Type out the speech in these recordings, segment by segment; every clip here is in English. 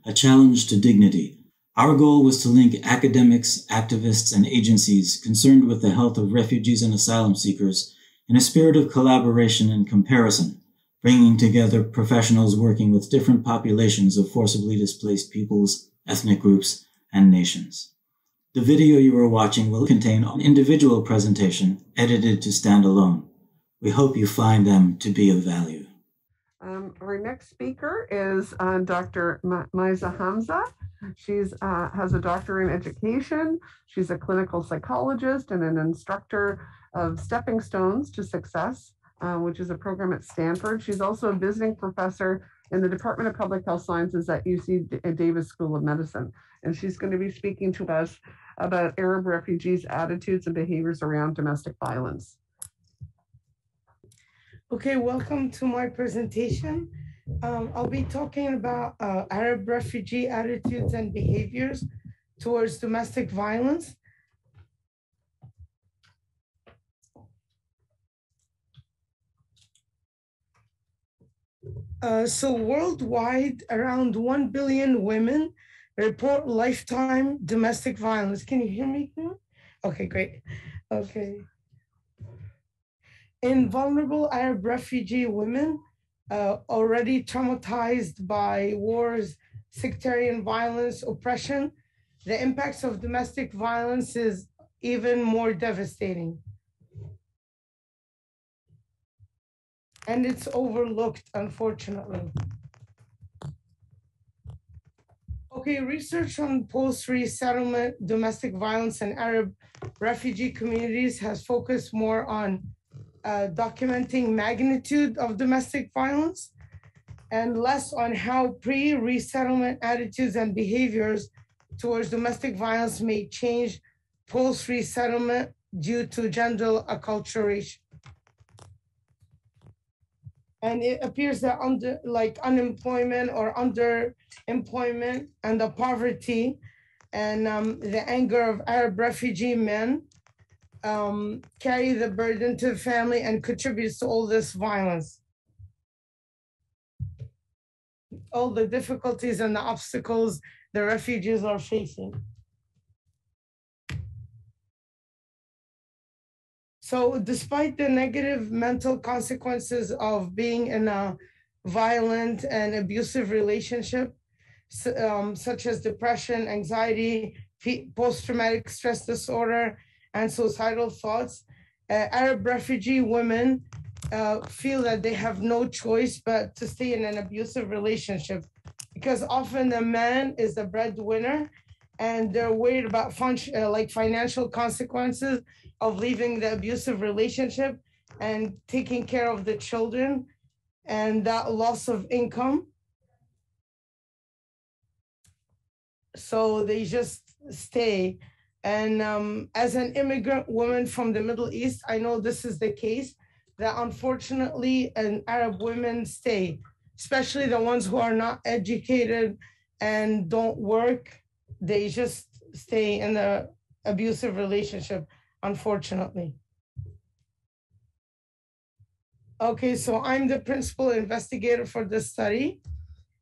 A Challenge to Dignity. Our goal was to link academics, activists, and agencies concerned with the health of refugees and asylum seekers in a spirit of collaboration and comparison, bringing together professionals working with different populations of forcibly displaced peoples, ethnic groups, and nations. The video you are watching will contain an individual presentation edited to stand alone. We hope you find them to be of value. Our next speaker is Dr. Maiza Hamza. She has a doctorate in education. She's a clinical psychologist and an instructor of Stepping Stones to Success, which is a program at Stanford. She's also a visiting professor in the Department of Public Health Sciences at UC Davis School of Medicine. And she's going to be speaking to us about Arab refugees' attitudes and behaviors around domestic violence. Okay, welcome to my presentation. I'll be talking about Arab refugee attitudes and behaviors towards domestic violence. So worldwide, around 1 billion women report lifetime domestic violence. Can you hear me? Okay, great. Okay. In vulnerable Arab refugee women, already traumatized by wars, sectarian violence, oppression, the impacts of domestic violence is even more devastating. And it's overlooked, unfortunately. Okay, research on post-resettlement domestic violence in Arab refugee communities has focused more on documenting magnitude of domestic violence and less on how pre-resettlement attitudes and behaviors towards domestic violence may change post-resettlement due to gender acculturation. And it appears that unemployment or underemployment and the poverty and the anger of Arab refugee men carry the burden to the family and contributes to all this violence. All the difficulties and the obstacles the refugees are facing. So despite the negative mental consequences of being in a violent and abusive relationship, such as depression, anxiety, post-traumatic stress disorder, and suicidal thoughts, Arab refugee women feel that they have no choice but to stay in an abusive relationship because often the man is the breadwinner and they're worried about financial consequences of leaving the abusive relationship and taking care of the children and that loss of income. So they just stay. And as an immigrant woman from the Middle East, I know this is the case, that unfortunately Arab women stay, especially the ones who are not educated and don't work. They just stay in the abusive relationship, unfortunately. Okay, so I'm the principal investigator for this study.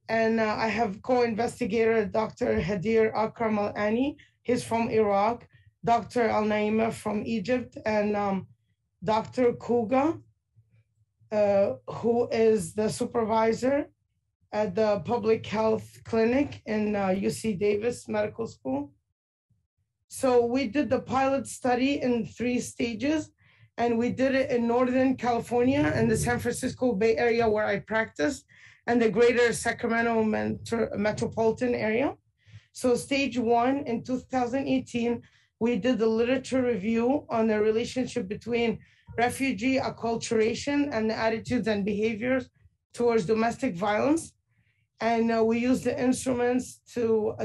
And I have co-investigator, Dr. Hadir Akram Al-Ani. He's from Iraq, Dr. Al-Naima from Egypt, and Dr. Koga, who is the supervisor at the public health clinic in UC Davis Medical School. So we did the pilot study in 3 stages, and we did it in Northern California and the San Francisco Bay Area where I practice, and the greater Sacramento metropolitan area. So stage 1 in 2018, we did the literature review on the relationship between refugee acculturation and the attitudes and behaviors towards domestic violence. And we used the instruments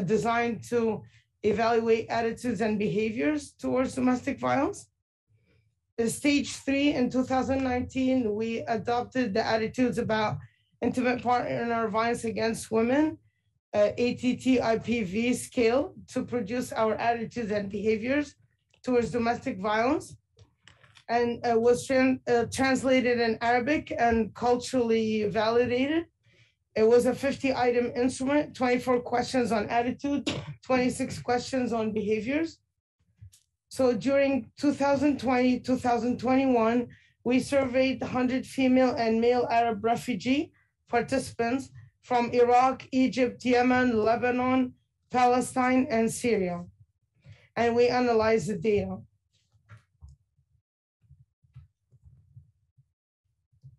designed to evaluate attitudes and behaviors towards domestic violence. In stage 3 in 2019, we adopted the attitudes about intimate partner violence against women, ATT-IPV scale, to produce our attitudes and behaviors towards domestic violence, and was translated in Arabic and culturally validated. It was a 50-item instrument, 24 questions on attitude, 26 questions on behaviors. So during 2020, 2021, we surveyed 100 female and male Arab refugee participants from Iraq, Egypt, Yemen, Lebanon, Palestine, and Syria. And we analyzed the data.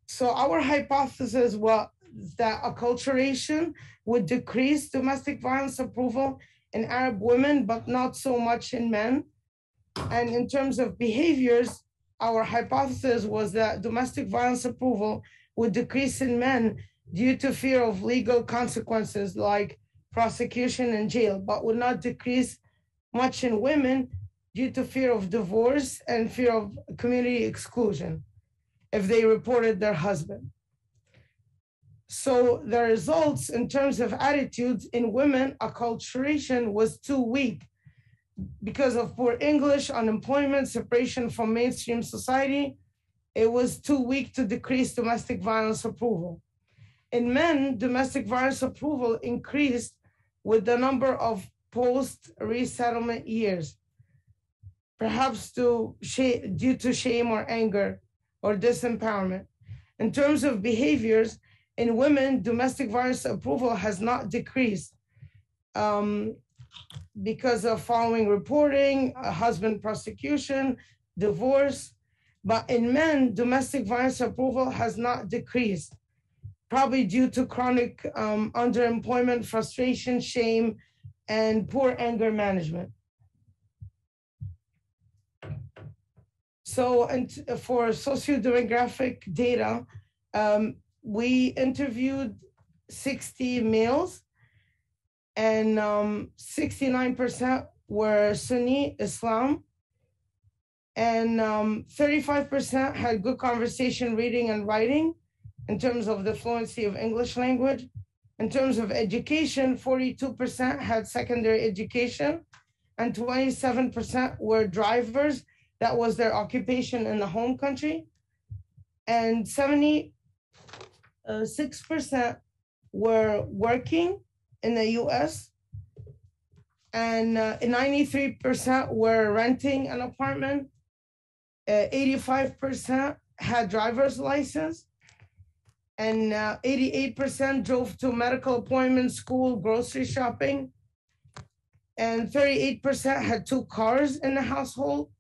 So our hypothesis was that acculturation would decrease domestic violence approval in Arab women, but not so much in men. And in terms of behaviors, our hypothesis was that domestic violence approval would decrease in men due to fear of legal consequences like prosecution and jail, but would not decrease much in women due to fear of divorce and fear of community exclusion if they reported their husband. So the results in terms of attitudes in women, acculturation was too weak because of poor English, unemployment, separation from mainstream society. It was too weak to decrease domestic violence approval. In men, domestic violence approval increased with the number of post-resettlement years, perhaps due to shame or anger or disempowerment. In terms of behaviors, in women, domestic violence approval has not decreased because of following reporting, husband prosecution, divorce. But in men, domestic violence approval has not decreased, probably due to chronic underemployment, frustration, shame, and poor anger management. So, and for socio-demographic data, we interviewed 60 males, and 69% were Sunni Islam, and 35% had good conversation, reading and writing in terms of the fluency of English language. In terms of education, 42% had secondary education, and 27% were drivers. That was their occupation in the home country. And 76% were working in the US, and 93% were renting an apartment. 85% had driver's license, and 88% drove to medical appointments, school, grocery shopping, and 38% had 2 cars in the household,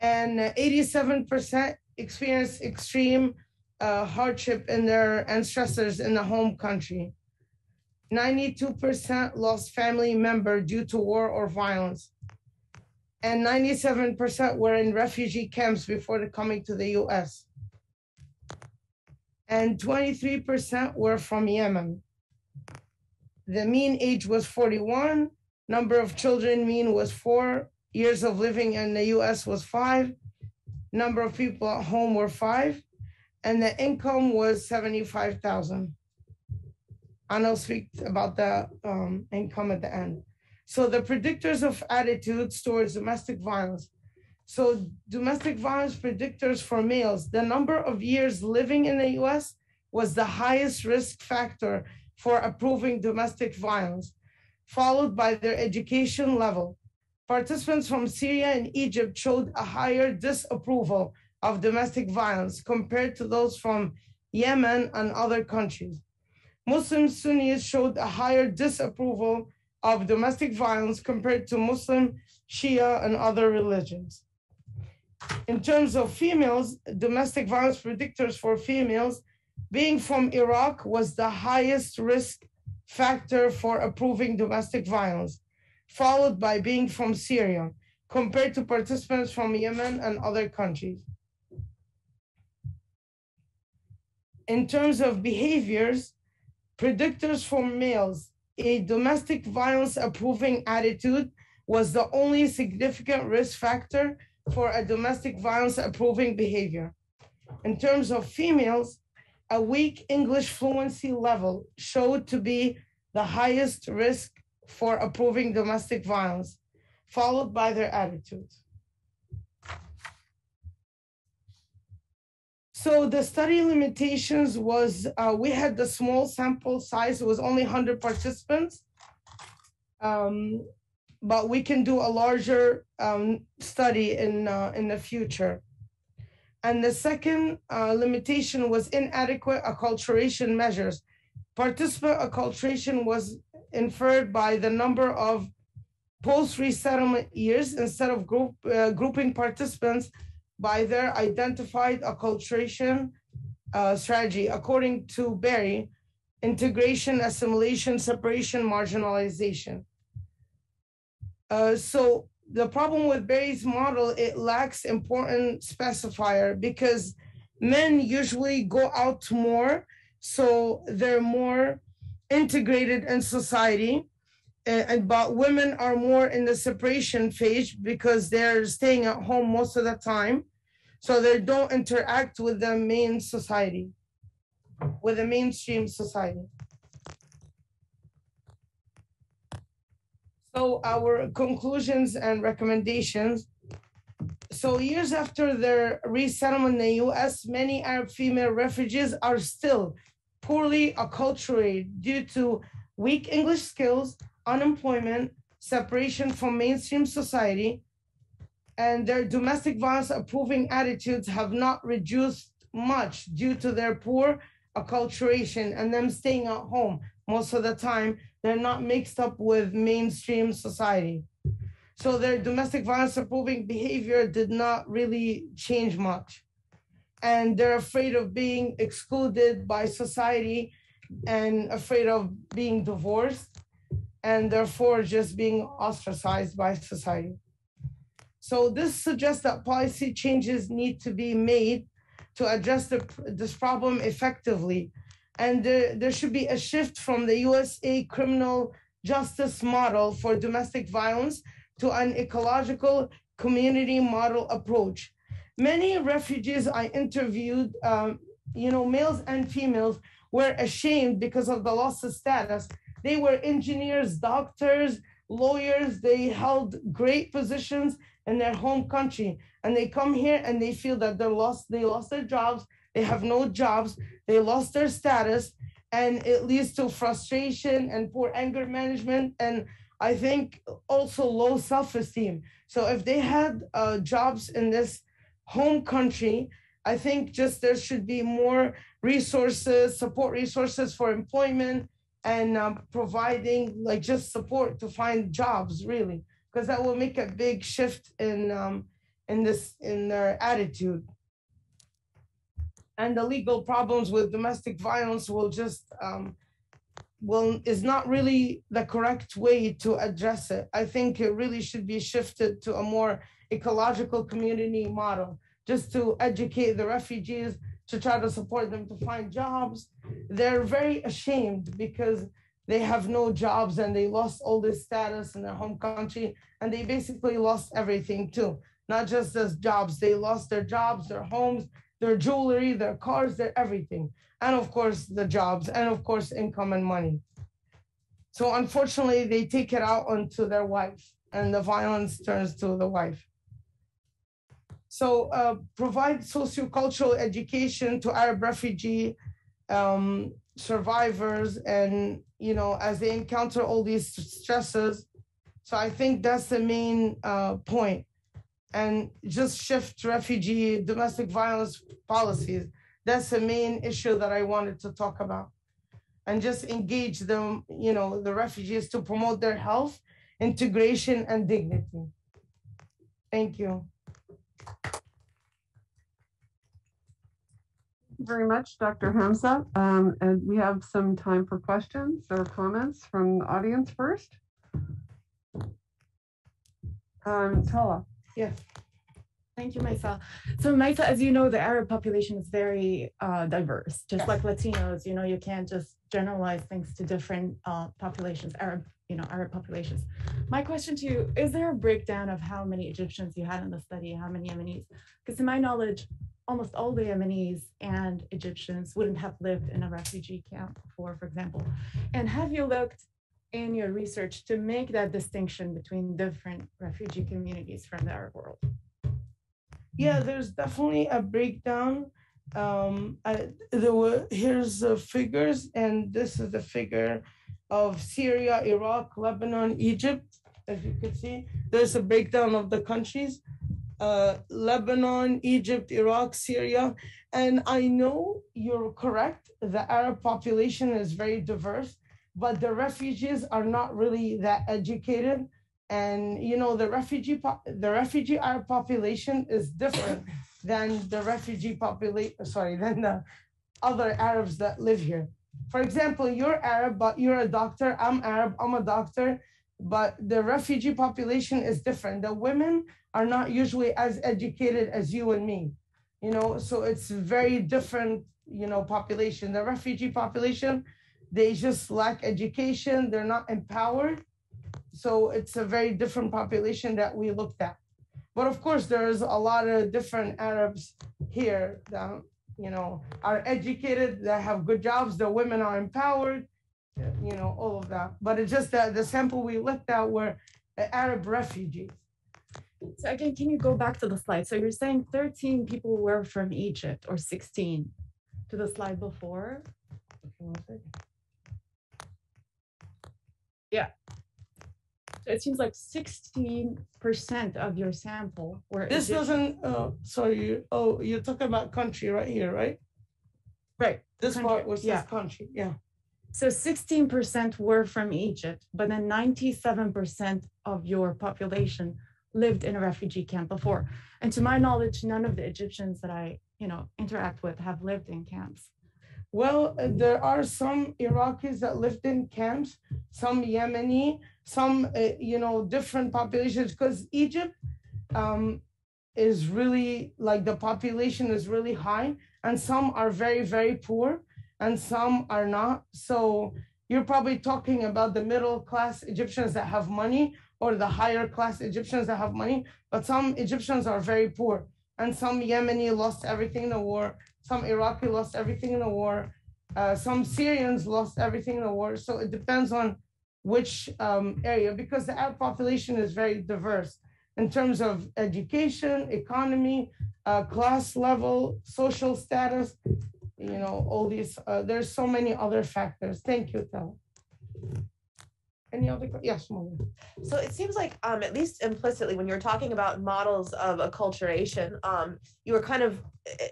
and 87% experienced extreme hardship in and stressors in the home country. 92% lost family member due to war or violence, and 97% were in refugee camps before coming to the US. And 23% were from Yemen. The mean age was 41, number of children mean was 4, years of living in the US was 5, number of people at home were 5, and the income was 75,000. And I'll speak about the income at the end. So the predictors of attitudes towards domestic violence. So domestic violence predictors for males, the number of years living in the US was the highest risk factor for approving domestic violence, followed by their education level. Participants from Syria and Egypt showed a higher disapproval of domestic violence compared to those from Yemen and other countries. Muslim Sunnis showed a higher disapproval of domestic violence compared to Muslim, Shia, and other religions. In terms of females, domestic violence predictors for females, being from Iraq was the highest risk factor for approving domestic violence, followed by being from Syria, compared to participants from Yemen and other countries. In terms of behaviors, predictors for males, a domestic violence approving attitude was the only significant risk factor for a domestic violence approving behavior. In terms of females, a weak English fluency level showed to be the highest risk for approving domestic violence, followed by their attitudes. So the study limitations was, we had the small sample size, it was only 100 participants, but we can do a larger study in the future. And the second limitation was inadequate acculturation measures. Participant acculturation was inferred by the number of post-resettlement years instead of grouping participants by their identified acculturation strategy. According to Berry, integration, assimilation, separation, marginalization. So the problem with Berry's model, it lacks important specifier because men usually go out more, so they're more integrated in society. But women are more in the separation phase because they're staying at home most of the time. So they don't interact with the main society, with the mainstream society. So our conclusions and recommendations. So years after their resettlement in the US, many Arab female refugees are still poorly acculturated due to weak English skills, unemployment, separation from mainstream society, and their domestic violence approving attitudes have not reduced much due to their poor acculturation and them staying at home most of the time. They're not mixed up with mainstream society. So their domestic violence approving behavior did not really change much. And they're afraid of being excluded by society and afraid of being divorced, and therefore just being ostracized by society. So this suggests that policy changes need to be made to address this problem effectively. And there should be a shift from the USA criminal justice model for domestic violence to an ecological community model approach. Many refugees I interviewed, males and females, were ashamed because of the loss of status. They were engineers, doctors, lawyers. They held great positions in their home country, and they come here and they feel that they lost their jobs. They have no jobs. They lost their status, and it leads to frustration and poor anger management, and I think also low self-esteem. So if they had jobs in this home country, I think just there should be more resources, support resources for employment, and providing like just support to find jobs, really, because that will make a big shift in their attitude. And the legal problems with domestic violence will just is not really the correct way to address it. I think it really should be shifted to a more ecological community model, just to educate the refugees, to try to support them to find jobs. They're very ashamed because they have no jobs and they lost all this status in their home country, and they basically lost everything too. Not just as jobs, they lost their jobs, their homes, their jewelry, their cars, their everything. And of course, the jobs, and of course, income and money. So unfortunately, they take it out onto their wife, and the violence turns to the wife. So provide sociocultural education to Arab refugee survivors, and as they encounter all these stresses. So I think that's the main point. And just shift refugee domestic violence policies. That's the main issue that I wanted to talk about. And just engage them, the refugees, to promote their health, integration, and dignity. Thank you. Very much, Dr. Hamza. And we have some time for questions or comments from the audience first. Tala. Yes. Thank you, Maisa. So Maisa, as you know, the Arab population is very diverse, just like Latinos. You can't just generalize things to different populations, Arab populations. My question to you, is there a breakdown of how many Egyptians you had in the study, how many Yemenis? Because to my knowledge, almost all the Yemenis and Egyptians wouldn't have lived in a refugee camp before, for example. And have you looked in your research to make that distinction between different refugee communities from the Arab world? Yeah, there's definitely a breakdown. Here's the figures, and this is the figure of Syria, Iraq, Lebanon, Egypt. As you can see, there's a breakdown of the countries. Lebanon, Egypt, Iraq, Syria. And I know you're correct. The Arab population is very diverse, but the refugees are not really that educated. And you know, the refugee Arab population is different than the than the other Arabs that live here. For example, you're Arab, but you're a doctor. I'm Arab, I'm a doctor. But the refugee population is different. The women are not usually as educated as you and me, you know, so it's very different, you know, population. The refugee population, they just lack education, they're not empowered. So it's a very different population that we looked at. But of course, there's a lot of different Arabs here that, you know, are educated, that have good jobs, the women are empowered, you know, all of that. But it's just that the sample we looked at were Arab refugees. So again, can you go back to the slide? So you're saying 13 people were from Egypt, or 16 to the slide before? Yeah. So it seems like 16% of your sample were This Egyptian. doesn't, sorry, you're talking about country right here, right? Right. This Country, part was yeah. this country, yeah. So 16% were from Egypt, but then 97% of your population lived in a refugee camp before. And to my knowledge, none of the Egyptians that I, you know, interact with have lived in camps. Well, there are some Iraqis that lived in camps, some Yemeni, some, you know, different populations, because Egypt is really, like, the population is really high, and some are very, very poor, and some are not. So you're probably talking about the middle class Egyptians that have money, or the higher class Egyptians that have money, but some Egyptians are very poor, and some Yemeni lost everything in the war, some Iraqi lost everything in the war, some Syrians lost everything in the war. So it depends on which area, because the Arab population is very diverse in terms of education, economy, class level, social status, you know, all these, there's so many other factors. Thank you, Tal. Any other questions? Yes, Mona. So it seems like, at least implicitly, when you're talking about models of acculturation, you were kind of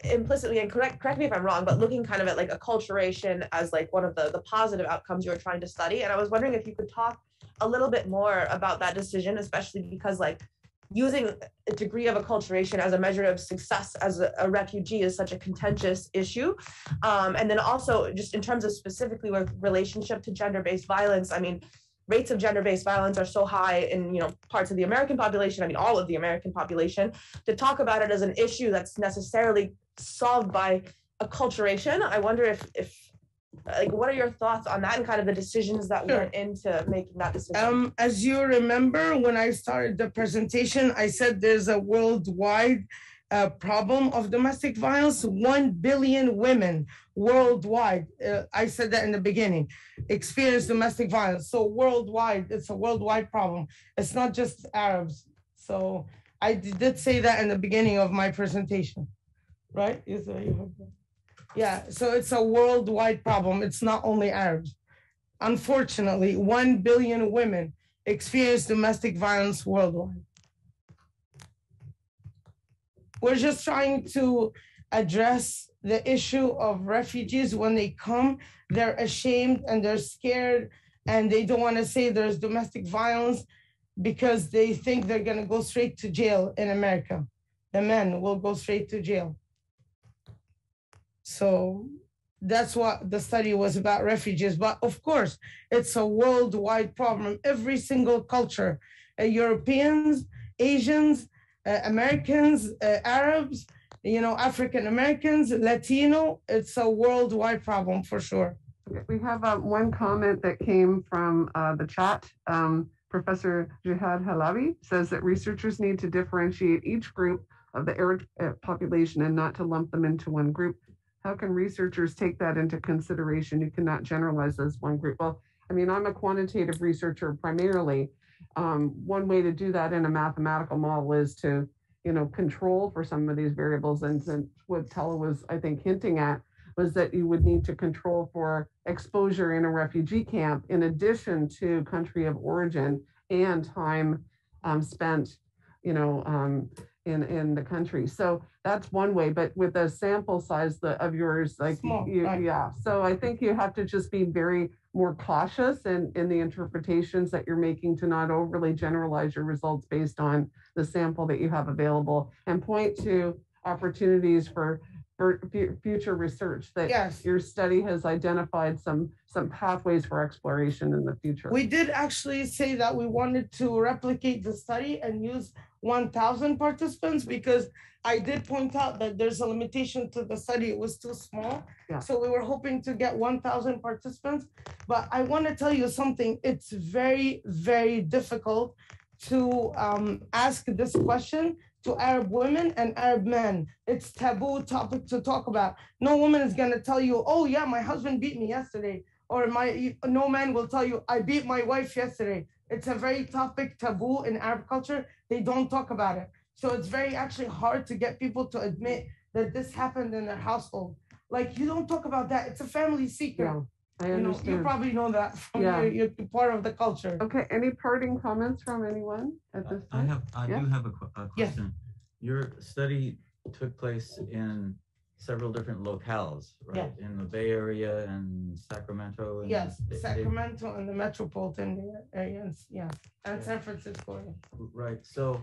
implicitly, and correct me if I'm wrong, but looking kind of at like acculturation as like one of the positive outcomes you were trying to study. And I was wondering if you could talk a little bit more about that decision, especially because like using a degree of acculturation as a measure of success as a refugee is such a contentious issue. And then also just in terms of specifically with relationship to gender-based violence, I mean, rates of gender-based violence are so high in, you know, parts of the American population, I mean, all of the American population, to talk about it as an issue that's necessarily solved by acculturation. I wonder if like, what are your thoughts on that and kind of the decisions that went into making that decision? As you remember, when I started the presentation, I said there's a worldwide problem of domestic violence. 1 billion women worldwide, I said that in the beginning, experience domestic violence. So worldwide, it's a worldwide problem. It's not just Arabs. So I did say that in the beginning of my presentation, right? Yeah, so it's a worldwide problem. It's not only Arabs. Unfortunately, 1 billion women experience domestic violence worldwide. We're just trying to address the issue of refugees. When they come, they're ashamed and they're scared, and they don't want to say there's domestic violence because they think they're going to go straight to jail in America. The men will go straight to jail. So that's what the study was about, refugees. But of course, it's a worldwide problem. Every single culture, Europeans, Asians, Americans, Arabs, you know, African Americans, Latino, it's a worldwide problem for sure. Okay, we have one comment that came from the chat. Professor Jihad Halabi says that researchers need to differentiate each group of the Arab population and not to lump them into one group. How can researchers take that into consideration? You cannot generalize as one group. Well, I mean, I'm a quantitative researcher primarily. One way to do that in a mathematical model is to control for some of these variables. And what Tella was, I think, hinting at was that you would need to control for exposure in a refugee camp in addition to country of origin and time spent, in the country. So that's one way, but with a sample size of yours, like Small, right. yeah. So I think you have to just be very more cautious in the interpretations that you're making to not overly generalize your results based on the sample that you have available, and point to opportunities for future research that Yes. your study has identified some pathways for exploration in the future. We did actually say that we wanted to replicate the study and use 1,000 participants, because I did point out that there's a limitation to the study. It was too small. Yeah. So we were hoping to get 1,000 participants. But I want to tell you something. It's very, very difficult to ask this question to Arab women and Arab men. It's taboo topic to talk about. No woman is going to tell you, oh yeah, my husband beat me yesterday. Or no man will tell you, I beat my wife yesterday. It's a very taboo in Arab culture. They don't talk about it. So it's very actually hard to get people to admit that this happened in their household. Like, you don't talk about that. It's a family secret. Yeah, I understand. You probably know that from Yeah. you're part of the culture. Okay, any parting comments from anyone at this time? I do have a question. Yes. Your study took place in several different locales, right? Yeah. In the Bay Area and Sacramento. And Yes, Sacramento and the metropolitan areas, yes, and San Francisco. Right. So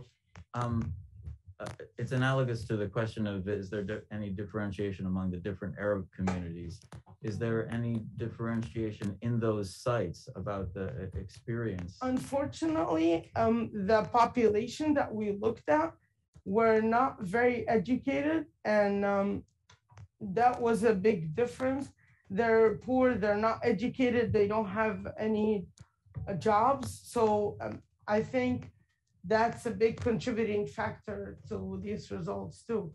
it's analogous to the question of, is there any differentiation among the different Arab communities? Is there any differentiation in those sites about the experience? Unfortunately, the population that we looked at were not very educated, and that was a big difference. They're poor, they're not educated, they don't have any jobs. So I think that's a big contributing factor to these results too.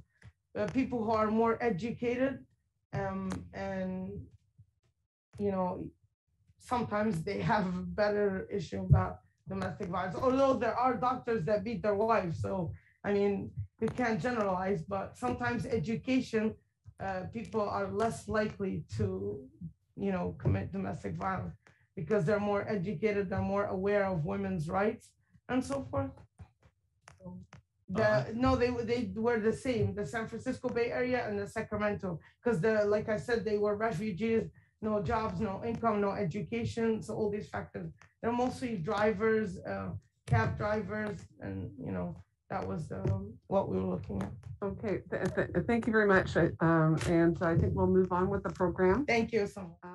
People who are more educated, and sometimes they have a better issue about domestic violence, although there are doctors that beat their wives. So I mean, you can't generalize, but sometimes education, people are less likely to commit domestic violence because they're more educated, they're more aware of women's rights and so forth. No, they were the same, the San Francisco Bay Area and the Sacramento, because like I said, they were refugees, no jobs, no income, no education. So all these factors, they're mostly drivers, cab drivers, and that was what we were looking at. Okay, thank you very much. And I think we'll move on with the program. Thank you so much.